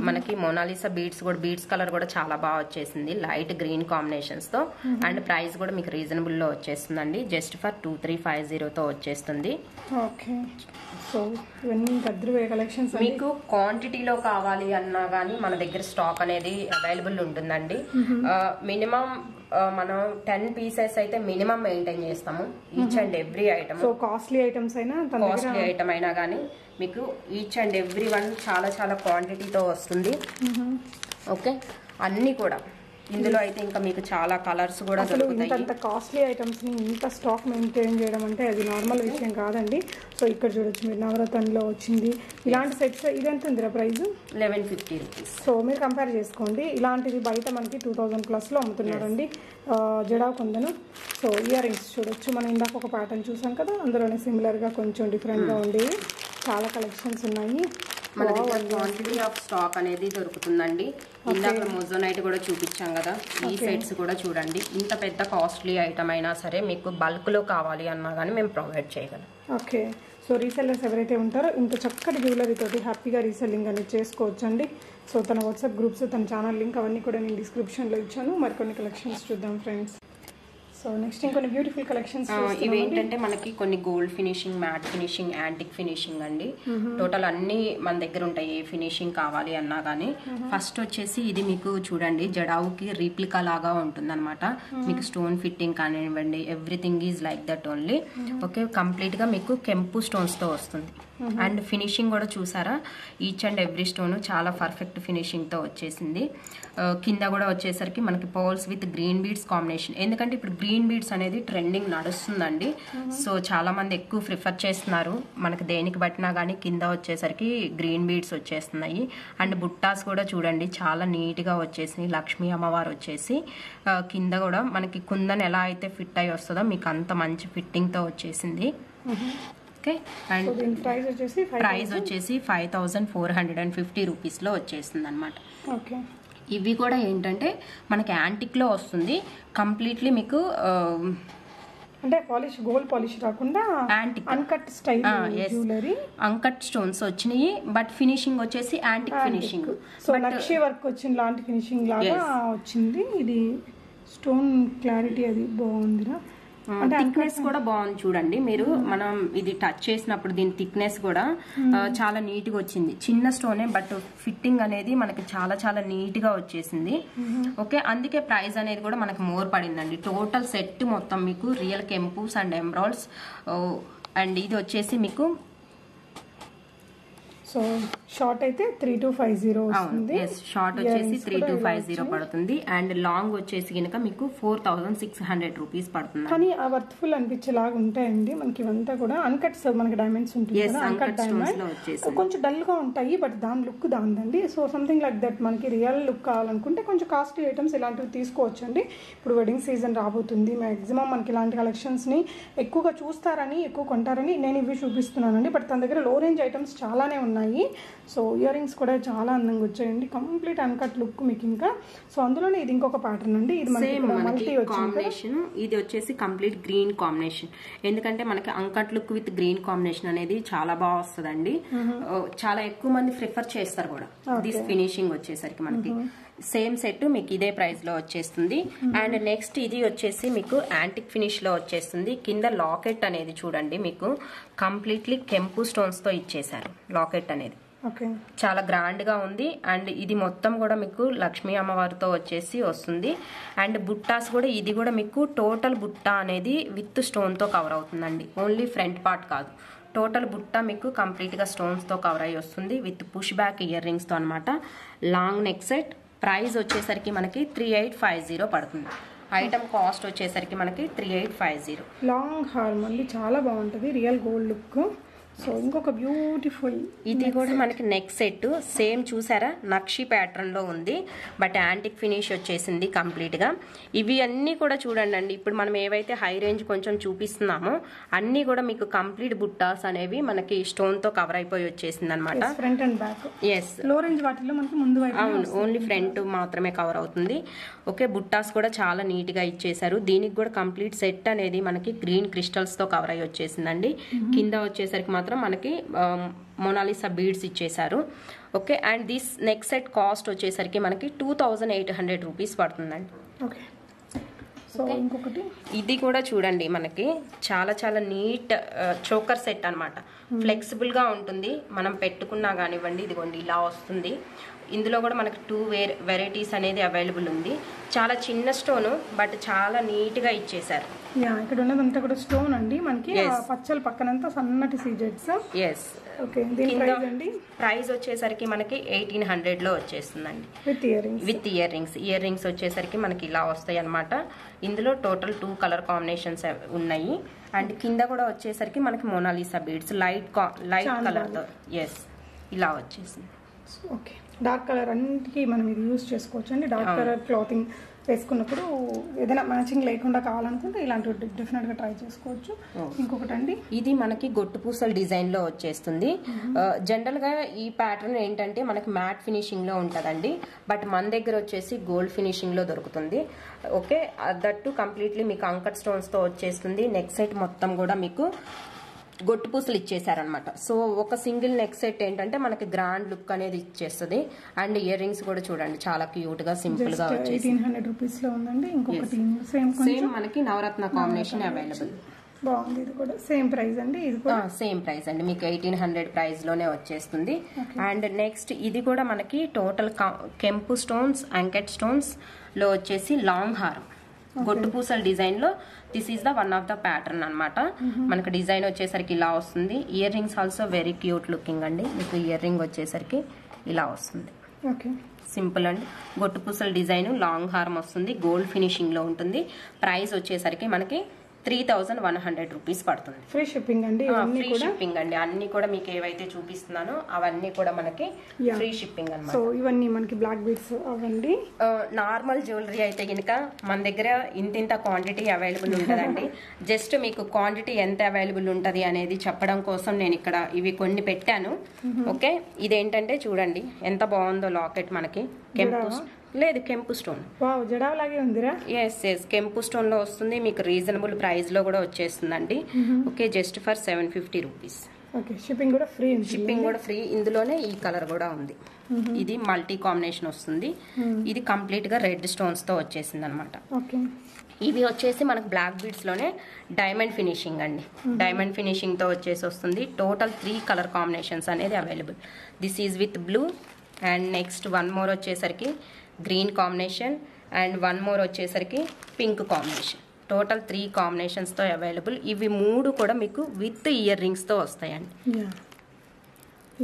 మనకి మోనాలిసా బీడ్స్ కూడా, బీడ్స్ కలర్ కూడా చాలా బాగా వచ్చేసింది, లైట్ గ్రీన్ కాంబినేషన్స్ తో. అండ్ ప్రైస్ కూడా మీకు రీజనబుల్ లో వచ్చేస్తుందండి, జస్ట్ ఫర్ 2350 తో వచ్చేస్తుంది. ఓకే సో ఇవన్నీ గద్రువే కలెక్షన్స్. మీకు క్వాంటిటీలో కావాలి అన్నా కానీ మన దగ్గర స్టాక్ అనేది అవైలబుల్ ఉంటుందండి. మినిమం మనం 10 పీసెస్ అయితే మినిమం మెయింటైన్ చేస్తాము each and every item. So costly items అయినా కాస్ట్లీ ఐటమ్ అయినా కానీ మీకు ఈచ్ అండ్ ఎవ్రీ వన్ చాలా చాలా క్వాంటిటీతో వస్తుంది. ఓకే అన్ని కూడా ఇందులో అయితే ఇంకా మీకు చాలా కలర్స్ కూడా దొరుకుతాయి. ఇంత కాస్ట్లీ ఐటమ్స్ ని ఇంత స్టాక్ మెయింటైన్ చేయడం అంటే అది నార్మల్ విషయం కాదండి. సో ఇక్కడ చూడొచ్చు మీరు నవరత్నంలో వచ్చింది ఇలాంటి సెట్స్. ఇది ఎంత ఉందిరా ప్రైస్? 1150 రూపీస్. సో మీరు కంపేర్ చేసుకోండి, ఇలాంటిది బయట మనకి 2000+ లో అమ్ముతున్నారండి జడా కుందను. సో ఇయర్ రింగ్స్ చూడొచ్చు, మనం ఇందాక ఒక ప్యాటర్న్ చూసాం కదా, అందులోనే సిమిలర్ గా కొంచెం డిఫరెంట్ గా ఉండేవి. చాలా కలెక్షన్స్ ఉన్నాయి. మన దగ్గర క్వాంటిటీ ఆఫ్ స్టాక్ అనేది దొరుకుతుందండి. ఇందాక మొజోనైట్ కూడా చూపించాం కదా, ఈ సెట్స్ కూడా చూడండి. ఇంత పెద్ద కాస్ట్లీ ఐటమ్ అయినా సరే మీకు బల్క్ లో కావాలి అన్నా కానీ మేము ప్రొవైడ్ చేయగలం. ఓకే సో రీసెల్లర్స్ ఎవరైతే ఉంటారో ఇంత చక్కటి జ్యువెలరీ తోటి హ్యాపీగా రీసెల్లింగ్ అనేది చేసుకోవచ్చు అండి. సో తన వాట్సాప్ గ్రూప్స్, తన ఛానల్ లింక్ అవన్నీ కూడా నేను డిస్క్రిప్షన్లో ఇచ్చాను. మరికొన్ని కలెక్షన్స్ చూద్దాం ఫ్రెండ్స్. సో నెక్స్ట్ ఇంకొన్ని బ్యూటిఫుల్ కలెక్షన్స్. ఇవి ఏంటంటే మనకి కొన్ని gold finishing, matte finishing, antique finishing అండి. టోటల్ అన్ని మన దగ్గర ఉంటాయి, ఏ ఫినిషింగ్ కావాలి అన్నా కానీ. ఫస్ట్ వచ్చేసి ఇది మీకు చూడండి జడావుకి రీప్లికా లాగా ఉంటుంది అనమాట. మీకు స్టోన్ ఫిట్టింగ్ కానివ్వండి, everything is like that only. Okay complete గా మీకు కెంపు స్టోన్స్ తో వస్తుంది. అండ్ ఫినిషింగ్ కూడా చూసారా, ఈచ్ అండ్ ఎవ్రీ స్టోన్ చాలా పర్ఫెక్ట్ ఫినిషింగ్ తో వచ్చేసింది. కింద కూడా వచ్చేసరికి మనకి pearls with green beads combination. ఎందుకంటే ఇప్పుడు గ్రీన్ బీడ్స్ అనేది ట్రెండింగ్ నడుస్తుందండి. సో చాలా మంది ఎక్కువ ప్రిఫర్ చేస్తున్నారు. మనకి దేనికి బట్టినా కానీ కింద వచ్చేసరికి గ్రీన్ బీడ్స్ వచ్చేస్తున్నాయి. అండ్ బుట్టాస్ కూడా చూడండి చాలా నీట్ గా వచ్చేసినాయి. లక్ష్మీ అమ్మవారు వచ్చేసి కింద కూడా మనకి కుందన్ ఎలా అయితే ఫిట్ అయి వస్తుందో మీకు అంత మంచి ఫిట్టింగ్ తో వచ్చేసింది. ఓకే అండ్ ప్రైస్ వచ్చేసి 5450 రూపీస్ లో వచ్చేసింది అనమాట. ఓకే ఇవి కూడా ఏంటంటే మనకి యాంటిక్ లో వస్తుంది కంప్లీట్లీ మీకు, అంటే పాలిష్ గోల్డ్ పాలిష్ రాకుండా antique uncut style jewellery, uncut stones వచ్చినాయి. బట్ ఫినిషింగ్ వచ్చేసి యాంటిక్ ఫినిషింగ్. సో నక్షి వర్క్ వచ్చిన లాంటి ఫినిషింగ్ లాగా వచ్చింది. ఇది స్టోన్ క్లారిటీ అది బాగుందిరా. థిక్నెస్ కూడా బాగుంది చూడండి మీరు. మనం ఇది టచ్ చేసినప్పుడు దీని థిక్నెస్ కూడా చాలా నీట్ గా వచ్చింది. చిన్న స్టోనే బట్ ఫిట్టింగ్ అనేది మనకి చాలా చాలా నీట్ గా వచ్చేసింది. ఓకే అందుకే ప్రైస్ అనేది కూడా మనకి మోర్ పడిందండి. టోటల్ సెట్ మొత్తం మీకు రియల్ కెంపుస్ అండ్ ఎమరాల్డ్స్. అండ్ ఇది వచ్చేసి మీకు సో షార్ట్ అయితే 3250 వస్తుంది. షార్ట్ వచ్చేసి 3250 పడుతుంది. అండ్ లాంగ్ వచ్చేసి కనుక మీకు 4600 రూపీస్ పడుతుంది. కానీ ఆ వర్త్ఫుల్ అనిపించేలాగా ఉంటాయండి మనకి. ఇవంతా కూడా అన్కట్స్, మనకి డైమండ్స్ ఉంటుంది కదా, అన్కట్ డైమండ్ కొంచెం డల్ గా ఉంటాయి, బట్ దాని లుక్ దానిదండి. So something like that. మనకి రియల్ లుక్ కావాలనుకుంటే కొంచెం కాస్ట్లీ ఐటమ్స్ ఇలాంటివి తీసుకోవచ్చండి. ఇప్పుడు వెడ్డింగ్ సీజన్ రాబోతుంది, మాక్సిమం మనకి ఇలాంటి కలెక్షన్స్ ని ఎక్కువగా చూస్తారని, ఎక్కువ కొంటారని నేను ఇవి చూపిస్తున్నానండి. బట్ తన దగ్గర లో రేంజ్ ఐటమ్స్ చాలానే ఉన్నాయి. సో ఇయర్ రింగ్స్ కూడా చాలా అందంగా వచ్చాయండి, కంప్లీట్ అన్కట్ లుక్ మీకు. ఇంకా సో అందులోనే ఇది ఇంకొక ప్యాటర్న్ అండి. ఇది మనకి కాంబినేషన్, ఇది వచ్చేసి కంప్లీట్ గ్రీన్ కాంబినేషన్. ఎందుకంటే మనకి uncut look with green combination అనేది చాలా బాగా వస్తుందండి. చాలా ఎక్కువ మంది ప్రిఫర్ చేస్తారు కూడా. దిస్ ఫినిషింగ్ వచ్చేసరికి మనకి సేమ్ సెట్ మీకు ఇదే ప్రైస్ లో వచ్చేస్తుంది. అండ్ నెక్స్ట్ ఇది వచ్చేసి మీకు యాంటిక్ ఫినిష్ లో వచ్చేస్తుంది. కింద లాకెట్ అనేది చూడండి, మీకు కంప్లీట్లీ కెంపు స్టోన్స్ తో ఇచ్చేసారు లాకెట్ అనేది. చాలా గ్రాండ్ గా ఉంది. అండ్ ఇది మొత్తం కూడా మీకు లక్ష్మీ అమ్మవారితో వచ్చేసి వస్తుంది. అండ్ బుట్టాస్ కూడా, ఇది కూడా మీకు టోటల్ బుట్ట అనేది విత్ స్టోన్ తో కవర్ అవుతుందండి, ఓన్లీ ఫ్రంట్ పార్ట్ కాదు. టోటల్ బుట్ట మీకు కంప్లీట్ గా స్టోన్స్ తో కవర్ అయ్యి వస్తుంది, with push back ear rings తో అనమాట. Long neck set. ప్రైస్ వచ్చేసరికి మనకి 3850 పడుతుంది. ఐటమ్ కాస్ట్ వచ్చేసరికి మనకి 3850. లాంగ్ హార్మ్ అండి, చాలా బాగుంటుంది, రియల్ గోల్డ్ లుక్. సో ఇంకొక బ్యూటిఫుల్, ఇది కూడా మనకి నెక్ సెట్. సేమ్ చూసారా, నక్షి ప్యాటర్న్ లో ఉంది, బట్ యాంటిక్ ఫినిష్ వచ్చేసింది కంప్లీట్ గా. ఇవి అన్ని కూడా చూడండి అండి, ఇప్పుడు మనం ఏవైతే హై రేంజ్ కొంచెం చూపిస్తున్నామో అన్ని కూడా మీకు కంప్లీట్ బుట్టాస్ అనేవి మనకి స్టోన్ తో కవర్ అయిపోయి వచ్చేసింది అనమాట. Front and back. ఎస్, లో రేంజ్ వాటిలో మనకి ముందు వైపు, అవును, ఓన్లీ ఫ్రంట్ మాత్రమే కవర్ అవుతుంది. ఓకే, బుట్టాస్ కూడా చాలా నీట్ గా ఇచ్చేసారు. దీనికి కూడా కంప్లీట్ సెట్ అనేది మనకి గ్రీన్ క్రిస్టల్స్ తో కవర్ అయ్యి వచ్చేసిందండి. కింద వచ్చేసరికి మాత్రం మనకి మొనాలిసా బీడ్స్ ఇచ్చేసారు. Okay, and this neck set cost వచ్చేసరికి మనకి 2800 రూపీస్ పడుతుందండి. ఓకే, సో ఇంకొకటి ఇది కూడా చూడండి, మనకి చాలా చాలా నీట్ చోకర్ సెట్ అనమాట. ఫ్లెక్సిబుల్ గా ఉంటుంది, మనం పెట్టుకున్నా కానివ్వండి. ఇదిగోండి ఇలా వస్తుంది. ఇందులో కూడా మనకి 2 వెరైటీస్ అనేది అవైలబుల్ ఉంది. చాలా చిన్న స్టోన్, బట్ చాలా నీట్ గా ఇచ్చేసారు. ఇక్కడ ఉన్నదంతా కూడా స్టోన్ అండి మనకి. పచ్చల పక్కనంతా సన్నటి సీజెట్స్. ఎస్. ఓకే, దీని ప్రైస్ అండి? ప్రైస్ వచ్చేసరికి మనకి 1800 లో వచ్చేస్తుందండి, విత్ ఇయర్ రింగ్స్ వచ్చేసరికి మనకి ఇలా వస్తాయి అనమాట. ఇందులో టోటల్ 2 కలర్ కాంబినేషన్స్ ఉన్నాయి. అండ్ కింద కూడా వచ్చేసరికి మనకి మోనాలిసా బీడ్స్ లైట్ కలర్ తో. ఎస్, ఇలా వచ్చేసింది. ఓకే, డార్క్ కలర్ అన్నిటికీ మనం ఇది యూజ్ చేసుకోవచ్చు అండి. డార్క్ కలర్ క్లాతింగ్ వేసుకున్నప్పుడు ఏదైనా మ్యాచింగ్ లేకుండా కావాలనుకుంటే ఇలాంటి డెఫినెట్ గా ట్రై చేసుకోవచ్చు. ఇంకొకటి అండి, ఇది మనకి గొట్టు పూసల డిజైన్ లో వచ్చేస్తుంది. జనరల్ గా ఈ ప్యాటర్న్ ఏంటంటే మనకి మ్యాట్ ఫినిషింగ్ లో ఉంటదండి, బట్ మన దగ్గర వచ్చేసి గోల్డ్ ఫినిషింగ్ లో దొరుకుతుంది. ఓకే, దట్టు కంప్లీట్లీ మీకు అంకట్ స్టోన్స్ తో వచ్చేస్తుంది. నెక్ సెట్ మొత్తం కూడా మీకు గొట్టు పూసలు ఇచ్చేసారనమాట. సో ఒక సింగిల్ నెక్ సెట్ ఏంటంటే మనకి గ్రాండ్ లుక్ అనేది ఇచ్చేస్తుంది. అండ్ ఇయర్ రింగ్స్ కూడా చూడండి, చాలా క్యూట్ గా సింపుల్ గా వచ్చేసి 1800 రూపీస్ లో ఉందండి. ఇంకొకటి సేమ్ మనకి నవరత్న కాంబినేషన్ అవైలబుల్. బాగుంది, ఇది కూడా సేమ్ ప్రైస్ అండి. ఇది కూడా సేమ్ ప్రైస్ అండి, మీకు 1800 ప్రైస్ లోనే వచ్చేస్తుంది. అండ్ నెక్స్ట్ ఇది కూడా మనకి టోటల్ కెంపు స్టోన్స్, అంకెట్ స్టోన్స్ లో వచ్చేసి లాంగ్ హారం గొట్టు పూసల డిజైన్ లో. This is the one of the pattern అనమాట. మనకి డిజైన్ వచ్చేసరికి ఇలా వస్తుంది. Ear rings also very cute looking అండి. మీకు ఇయర్ రింగ్ వచ్చేసరికి ఇలా వస్తుంది. సింపుల్ అండి, గొట్టు పూసల డిజైన్, లాంగ్ హార్మ్ వస్తుంది, గోల్డ్ ఫినిషింగ్ లో ఉంటుంది. ప్రైస్ వచ్చేసరికి మనకి 3100 రూపీస్ పడుతుంది. ఫ్రీ షిప్పింగ్ అండి. ఫ్రీ షిప్పింగ్ అండి. అన్ని కూడా మీకు ఏవైతే చూపిస్తున్నానో అవన్నీ కూడా మనకి ఫ్రీ షిప్పింగ్ అన్నమాట. సో ఇవన్నీ మనకి బ్లాక్ బీడ్స్ అవండి. నార్మల్ జ్యువెలరీ అయితే కనుక మన దగ్గర ఇంత క్వాంటిటీ అవైలబుల్ ఉంటుందండి. జస్ట్ మీకు క్వాంటిటీ ఎంత అవైలబుల్ ఉంటది అనేది చెప్పడం కోసం నేను ఇక్కడ ఇవి కొన్ని పెట్టాను. ఓకే, ఇదేంటంటే చూడండి ఎంత బాగుందో లాకెట్. మనకి కెంపు స్టోన్, జడాలాగే ఉందిరా. ఎస్, కెంపు స్టోన్ లో వస్తుంది. మీకు రీజనబుల్ ప్రైస్ లో కూడా వచ్చేస్తుందండి. Okay, just for 750 rupees. Shipping కూడా ఫ్రీ. షిప్పింగ్ కూడా ఫ్రీ. ఇందులోనే ఈ కలర్ కూడా ఉంది. ఇది మల్టీ కాంబినేషన్ వస్తుంది. ఇది కంప్లీట్ గా రెడ్ స్టోన్స్ తో వచ్చేసింది అనమాట. ఇవి వచ్చేసి మనకు బ్లాక్ బీడ్స్ లోనే డైమండ్ ఫినిషింగ్ అండి. డైమండ్ ఫినిషింగ్ తో వచ్చేసి వస్తుంది. టోటల్ 3 కలర్ కాంబినేషన్స్ అనేది available. This is with blue, and next one more వచ్చేసరికి green combination, and one more వచ్చేసరికి పింక్ కాంబినేషన్. టోటల్ 3 కాంబినేషన్స్ తో అవైలబుల్. ఇవి 3 కూడా మీకు విత్ ఇయర్ రింగ్స్ తో వస్తాయండి.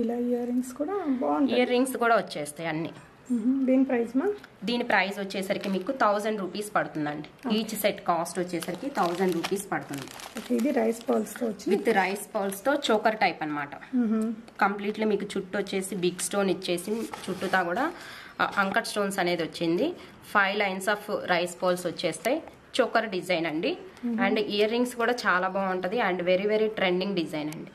ఇలా ఇయర్ రింగ్స్ కూడా బాగుంటాయి. ఇయర్ రింగ్స్ కూడా వచ్చేస్తాయి అన్ని. దీని ప్రైస్ మా? దీని ప్రైస్ వచ్చేసరికి మీకు 1000 రూపీస్ పడుతుందండి. ఈచ్ సెట్ కాస్ట్ వచ్చేసరికి 1000 రూపీస్ పడుతుంది. ఇది రైస్ పర్ల్స్ తో వచ్చి విత్ రైస్ పర్ల్స్ తో చోకర్ టైప్ అన్నమాట. కంప్లీట్లీ మీకు చుట్టూ వచ్చేసి బిగ్ స్టోన్ ఇచ్చేసి చుట్టూతా కూడా అంకట్ స్టోన్స్ అనేది వచ్చింది. 5 లైన్స్ ఆఫ్ రైస్ పర్ల్స్ వచ్చేస్తాయి. చోకర్ డిజైన్ అండి. అండ్ ఇయర్ రింగ్స్ కూడా చాలా బాగుంటది and very very trending design అండి.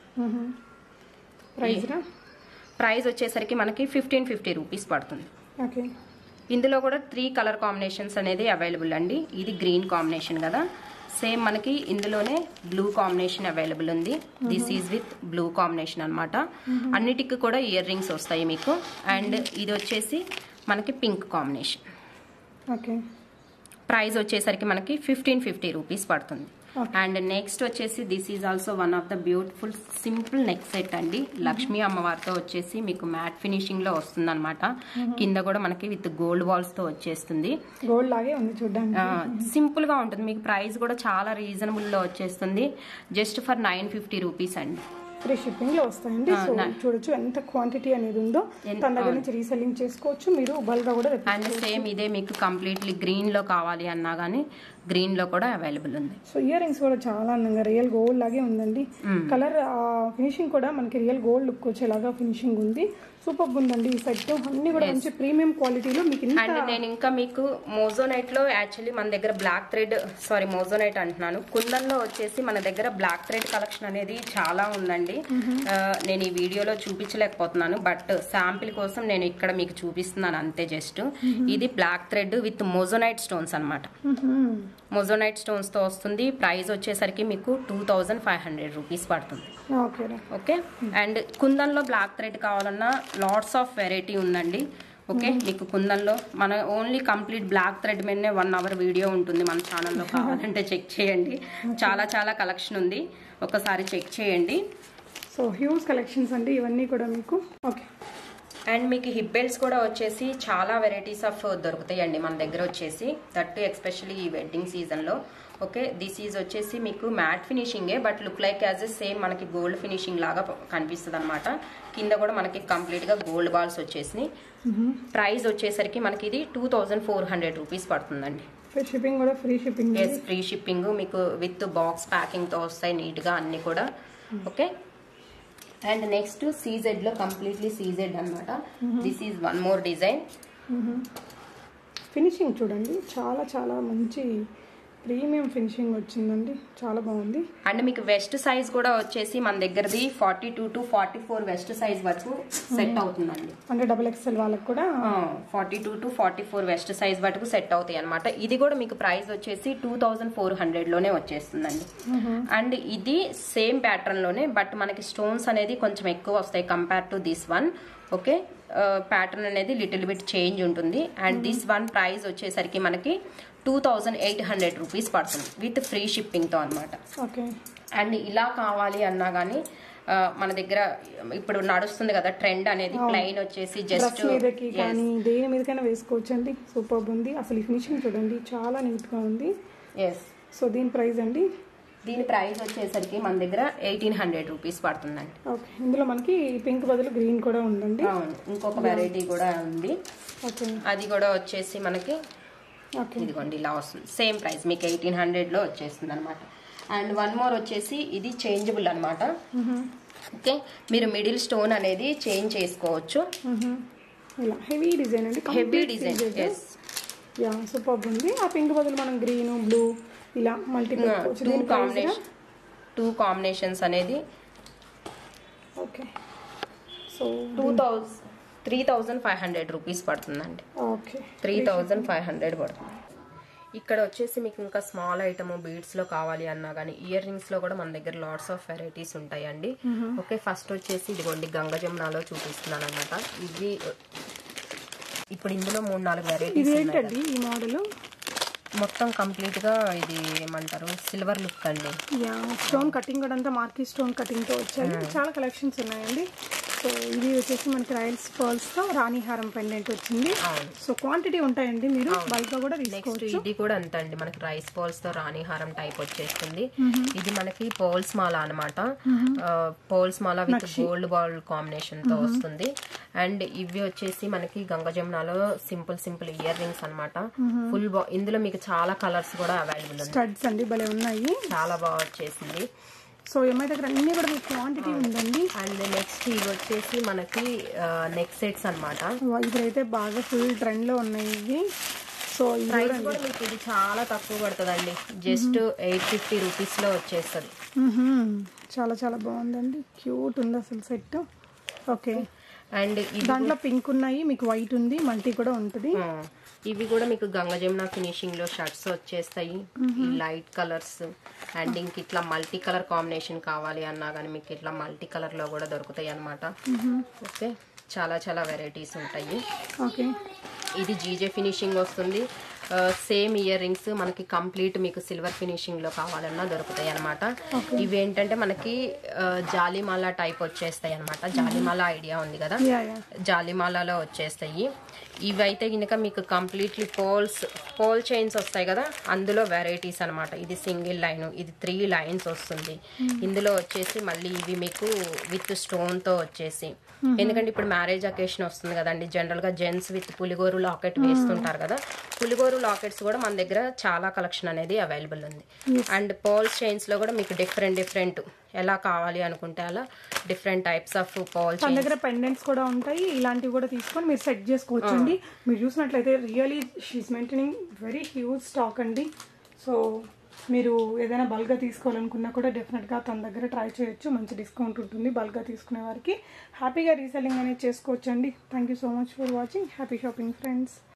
ప్రైస్ వచ్చేసరికి మనకి 1550 రూపీస్ పడుతుంది. ఇందులో కూడా 3 కలర్ కాంబినేషన్స్ అనేది అవైలబుల్ అండి. ఇది గ్రీన్ కాంబినేషన్ కదా, సేమ్ మనకి ఇందులోనే బ్లూ కాంబినేషన్ అవైలబుల్ ఉంది. This is with blue combination అన్నమాట. అన్నిటికి కూడా ఇయర్ రింగ్స్ వస్తాయి మీకు. అండ్ ఇది వచ్చేసి మనకి పింక్ కాంబినేషన్. ప్రైస్ వచ్చేసరికి మనకి 1550 రూపీస్ పడుతుంది. అండ్ నెక్స్ట్ వచ్చేసి this is also one of the beautiful simple neck set అండి. లక్ష్మీ అమ్మవారితో వచ్చేసి మీకు మ్యాట్ ఫినిషింగ్ లో వస్తుంది అనమాట. కింద కూడా మనకి విత్ గోల్డ్ బాల్స్ తో వచ్చేస్తుంది. గోల్డ్ లాగే ఉంది చూడండి. సింపుల్ గా ఉంటుంది. మీకు ప్రైస్ కూడా చాలా రీజనబుల్ లో వచ్చేస్తుంది. జస్ట్ ఫర్ 950 రూపీస్ అండి. ఫ్రీ షిప్పింగ్ లో వస్తాయండి. చూడొచ్చు ఎంత క్వాంటిటీ అనేది ఉందో. తన దగ్గర నుంచి రీసెల్లింగ్ చేసుకోవచ్చు మీరు బల్క్ గా కూడా. అండ్ సేమ్ ఇదే మీకు కంప్లీట్లీ గ్రీన్ లో కావాలి అన్నా గానీ గ్రీన్ లో కూడా అవైలబుల్ ఉంది. సో ఇయర్ రింగ్స్ కూడా చాలా అందంగా రియల్ గోల్డ్ లాగే ఉందండి. కలర్ ఫినిషింగ్ కూడా మనకి రియల్ గోల్డ్ లుక్ వచ్చేలాగా ఫినిషింగ్ ఉంది. సూపర్ ఉందండి ఈ సెట్. అన్ని కూడా మంచి ప్రీమియం క్వాలిటీలో మీకు. అండ్ నేను ఇంకా మీకు మోజోనైట్ లో యాక్చువల్లీ మన దగ్గర బ్లాక్ థ్రెడ్ మోజోనైట్ అంటున్నాను, కుందన్ లో వచ్చేసి మన దగ్గర బ్లాక్ థ్రెడ్ కలెక్షన్ అనేది చాలా ఉందండి. నేను ఈ వీడియోలో చూపించలేకపోతున్నాను, బట్ శాంపిల్ కోసం నేను ఇక్కడ మీకు చూపిస్తున్నాను అంతే. జస్ట్ ఇది black thread with moissanite stones అనమాట. మోజోనైట్ స్టోన్స్ తో వస్తుంది. ప్రైస్ వచ్చేసరికి మీకు 2500 రూపీస్ పడుతుంది. ఓకే. అండ్ కుందన్ లో బ్లాక్ థ్రెడ్ కావాలన్నా లాట్స్ ఆఫ్ వెరైటీ ఉందండి. ఓకే, మీకు కుందన్లో మన ఓన్లీ కంప్లీట్ బ్లాక్ థ్రెడ్ మీదనే 1 అవర్ వీడియో ఉంటుంది మన ఛానల్లో. కావాలంటే చెక్ చేయండి. చాలా చాలా కలెక్షన్ ఉంది, ఒకసారి చెక్ చేయండి. సో హ్యూజ్ కలెక్షన్స్ అండి ఇవన్నీ కూడా మీకు. ఓకే. అండ్ మీకు హిప్ బెల్ట్స్ కూడా వచ్చేసి చాలా వెరైటీస్ ఆఫ్ దొరుకుతాయండి మన దగ్గర వచ్చేసి. దట్ ఎస్పెషల్లీ ఈ వెడ్డింగ్ సీజన్లో. ఓకే, దిస్ ఈజ్ వచ్చేసి మీకు మ్యాట్ ఫినిషింగే, but look like as a same మనకి గోల్డ్ ఫినిషింగ్ లాగా కనిపిస్తుంది అనమాట. కింద కూడా మనకి కంప్లీట్ గా గోల్డ్ బాల్స్ వచ్చేసినాయి. ప్రైస్ వచ్చేసరికి మనకి ఇది 2400 రూపీస్ పడుతుందండి. షిప్పింగ్ కూడా free shipping. Yes, free shipping మీకు విత్ బాక్స్ ప్యాకింగ్ తో వస్తాయి నీట్ గా అన్ని కూడా. ఓకే. అండ్ నెక్స్ట్ సీజెడ్ లో కంప్లీట్లీ సీజెడ్ అనమాట. This is one more design. Finishing చూడండి, చాలా చాలా మంచి ప్రీమియం ఫినిషింగ్ వచ్చిందండి, చాలా బాగుంది. అండ్ మీకు వెస్ట్ సైజ్ కూడా వచ్చేసి మన దగ్గరది 42 to 44 వెస్ట్ సైజ్ వరకు సెట్ అవుతుందండి. అంటే XXL వాళ్ళకి కూడా 42 to 44 వెస్ట్ సైజ్ వరకు సెట్ అవుతాయి అనమాట. ఇది కూడా మీకు ప్రైస్ వచ్చేసి 2400 లోనే వచ్చేస్తుందండి. అండ్ ఇది సేమ్ ప్యాటర్న్ లోనే, బట్ మనకి స్టోన్స్ అనేది కొంచెం ఎక్కువ వస్తాయి compare to this one. Okay, pattern అనేది లిటిల్ బిట్ చేంజ్ ఉంటుంది. అండ్ దిస్ వన్ ప్రైస్ వచ్చేసరికి మనకి 2800 రూపీస్ పడుతుంది విత్ ఫ్రీ షిప్పింగ్ తో అనమాట. అండ్ ఇలా కావాలి అన్నా గానీ మన దగ్గర ఇప్పుడు నడుస్తుంది కదా ట్రెండ్ అనేది, ప్లెయిన్ వచ్చేసి జస్ట్ దేని మీదకైనా వేసుకోవచ్చు అండి. సూపర్ ఉంది అసలు. ఈ ఫినిషింగ్ చూడండి చాలా నీట్ గా ఉంది. ఎస్. సో దీని ప్రైస్ అండి? దీని ప్రైస్ వచ్చేసరికి మన దగ్గర 1800 రూపీస్ పడుతుందండి. ఓకే. ఇందులో మనకి పింక్ బదులు గ్రీన్ కూడా ఉందండి. అవును, ఇంకొక వెరైటీ కూడా ఉంది. అది కూడా వచ్చేసి మనకి ఇదిగోండి ఇలా వస్తుంది. సేమ్ ప్రైస్ మీకు 1800 లో వచ్చేస్తుంది అనమాట. అండ్ వన్ మోర్ వచ్చేసి ఇది చేంజబుల్ అనమాట. ఓకే, మీరు మిడిల్ స్టోన్ అనేది చేంజ్ చేసుకోవచ్చు. హెవీ డిజైన్ అండి, heavy design. Yes, yeah super ఉంది. ఆ పింక్ బదులు మనం గ్రీన్ బ్లూ ఇలా మల్టిపుల్ టూ కాంబినేషన్స్ అనేది. ఓకే. సో 3500 రూపీస్ పడుతుందండి. ఓకే, 3500 పడుతుంది. ఇక్కడ వచ్చేసి మీకు ఇంకా స్మాల్ ఐటమ్ బీడ్స్ లో కావాలి అన్నా కానీ ఇయర్ రింగ్స్ లో కూడా మన దగ్గర లాట్స్ ఆఫ్ వెరైటీస్ ఉంటాయండి. ఓకే, ఫస్ట్ వచ్చేసి ఇదిగోండి గంగ జమునాలో చూపిస్తున్నాను అనమాట. ఇది ఇప్పుడు ఇందులో 3-4 వెరైటీస్ ఉన్నాయి. ఈ మోడల్ మొత్తం కంప్లీట్ గా ఇది ఏమంటారు సిల్వర్ లుక్ అండి. స్టోన్ కటింగ్ కూడా అంతా మార్కీ స్టోన్ కటింగ్ తో వచ్చాయి. చాలా కలెక్షన్స్ ఉన్నాయండి. సో ఇది వచ్చేసి మనకి రాయల్స్ పర్ల్స్ తో రాణిహారం పెండెంట్ వచ్చింది. సో క్వాంటిటీ ఉంటాయండి, మీరు బల్క్ గా కూడా తీసుకోవచ్చు. ఇది కూడా అంతే అండి, మనకి రైస్ పర్ల్స్ తో రాణిహారం టైప్ వచ్చేస్తుంది. ఇది మనకి పర్ల్స్ మాల అనమాట. Pearls Mala with gold ball combination తో వస్తుంది. అండ్ ఇవి వచ్చేసి మనకి గంగా జమునాలో సింపుల్ ఇయర్ రింగ్స్ అనమాట. ఫుల్ ఇందులో మీకు చాలా కలర్స్ కూడా అవైలబుల్ ఉంది. స్టడ్స్ అండి భలే ఉన్నాయి, చాలా బాగా వచ్చేసింది. సో ఎంఐ దగ్గర అన్ని కూడా మీకు క్వాంటిటీ ఉందండి. అండ్ నెక్స్ట్ ఇవి వచ్చేసి మనకి నెక్ సెట్స్ అనమాట. ఇప్పుడైతే బాగా ఫుల్ ట్రెండ్ లో ఉన్నాయి ఇవి. సో ప్రైస్ కూడా మీకు ఇది చాలా తక్కువ పడుతుందండి, జస్ట్ 850 రూపీస్ లో వచ్చేస్తుంది. చాలా చాలా బాగుందండి, క్యూట్ ఉంది అసలు సెట్. ఓకే, అండ్ దాంట్లో పింక్ ఉన్నాయి, మీకు వైట్ ఉంది, మల్టీ కూడా ఉంటుంది. ఇవి కూడా మీకు గంగా జమున ఫినిషింగ్ లో షర్ట్స్ వచ్చేస్తాయి, ఈ లైట్ కలర్స్. అండ్ ఇంక ఇట్లా మల్టీ కలర్ కాంబినేషన్ కావాలి అన్నా కానీ మీకు ఇట్లా మల్టీ కలర్ లో కూడా దొరుకుతాయి అన్నమాట. ఓకే, చాలా చాలా వెరైటీస్ ఉంటాయి. ఓకే, ఇది జీజే ఫినిషింగ్ వస్తుంది. సేమ్ ఇయర్ రింగ్స్ మనకి కంప్లీట్ మీకు సిల్వర్ ఫినిషింగ్ లో కావాలన్నా దొరుకుతాయి అనమాట. ఇవి ఏంటంటే మనకి జాలిమాల టైప్ వచ్చేస్తాయి అనమాట. జాలిమాల ఐడియా ఉంది కదా, జాలిమాలలో వచ్చేస్తాయి. ఇవైతే కనుక మీకు కంప్లీట్లీ పోల్ చైన్స్ వస్తాయి కదా, అందులో వెరైటీస్ అనమాట. ఇది సింగిల్ లైన్, ఇది 3 లైన్స్ వస్తుంది. ఇందులో వచ్చేసి మళ్ళీ ఇవి మీకు విత్ స్టోన్ తో వచ్చేసి, ఎందుకంటే ఇప్పుడు మ్యారేజ్ అకేషన్ వస్తుంది కదండి, జనరల్ గా జెంట్స్ విత్ పులిగోరు లాకెట్ వేస్తుంటారు కదా. పులిగోరు లాకెట్స్ కూడా మన దగ్గర చాలా కలెక్షన్ అనేది అవైలబుల్ ఉంది. అండ్ పోల్ చైన్స్ లో కూడా మీకు డిఫరెంట్ ఎలా కావాలి అనుకుంటే అలా different types of poll chains. మన దగ్గర పెండెంట్స్ కూడా ఉంటాయి, ఇలాంటివి కూడా తీసుకొని మీరు సెట్ చేసుకోవచ్చండి. మీరు చూసినట్లయితే really she is maintaining very huge stock అండి. సో మీరు ఏదైనా బల్క్గా తీసుకోవాలనుకున్నా కూడా డెఫినెట్గా తన దగ్గర ట్రై చేయొచ్చు, మంచి డిస్కౌంట్ ఉంటుంది. బల్క్గా తీసుకునే వారికి హ్యాపీగా రీసెల్లింగ్ అనేది చేసుకోవచ్చు అండి. Thank you so much for watching. Happy shopping friends.